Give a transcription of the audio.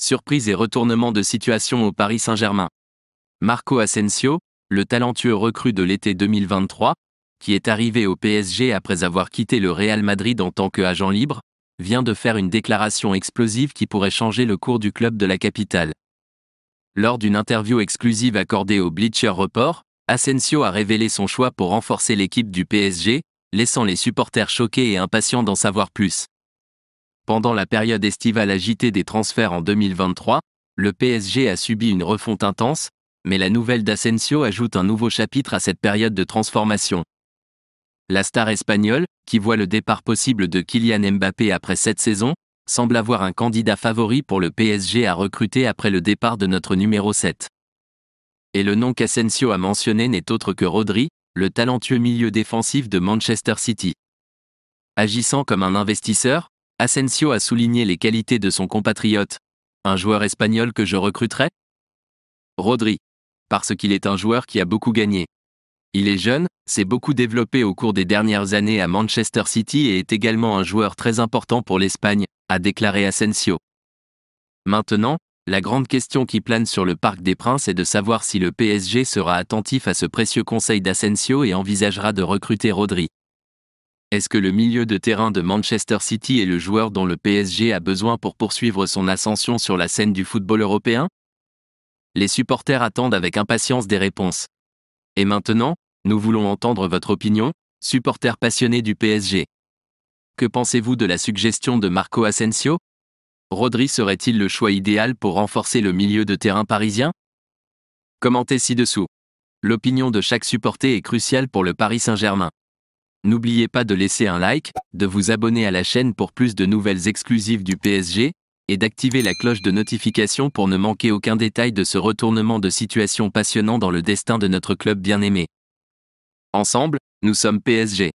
Surprise et retournement de situation au Paris Saint-Germain. Marco Asensio, le talentueux recrue de l'été 2023, qui est arrivé au PSG après avoir quitté le Real Madrid en tant qu'agent libre, vient de faire une déclaration explosive qui pourrait changer le cours du club de la capitale. Lors d'une interview exclusive accordée au Bleacher Report, Asensio a révélé son choix pour renforcer l'équipe du PSG, laissant les supporters choqués et impatients d'en savoir plus. Pendant la période estivale agitée des transferts en 2023, le PSG a subi une refonte intense, mais la nouvelle d'Asensio ajoute un nouveau chapitre à cette période de transformation. La star espagnole, qui voit le départ possible de Kylian Mbappé après cette saison, semble avoir un candidat favori pour le PSG à recruter après le départ de notre numéro 7. Et le nom qu'Asensio a mentionné n'est autre que Rodri, le talentueux milieu défensif de Manchester City. Agissant comme un investisseur, Asensio a souligné les qualités de son compatriote. Un joueur espagnol que je recruterai ? Rodri. Parce qu'il est un joueur qui a beaucoup gagné. Il est jeune, s'est beaucoup développé au cours des dernières années à Manchester City et est également un joueur très important pour l'Espagne, a déclaré Asensio. Maintenant, la grande question qui plane sur le Parc des Princes est de savoir si le PSG sera attentif à ce précieux conseil d'Asensio et envisagera de recruter Rodri. Est-ce que le milieu de terrain de Manchester City est le joueur dont le PSG a besoin pour poursuivre son ascension sur la scène du football européen ? Les supporters attendent avec impatience des réponses. Et maintenant, nous voulons entendre votre opinion, supporters passionnés du PSG. Que pensez-vous de la suggestion de Marco Asensio ? Rodri serait-il le choix idéal pour renforcer le milieu de terrain parisien ? Commentez ci-dessous. L'opinion de chaque supporter est cruciale pour le Paris Saint-Germain. N'oubliez pas de laisser un like, de vous abonner à la chaîne pour plus de nouvelles exclusives du PSG, et d'activer la cloche de notification pour ne manquer aucun détail de ce retournement de situation passionnant dans le destin de notre club bien-aimé. Ensemble, nous sommes PSG.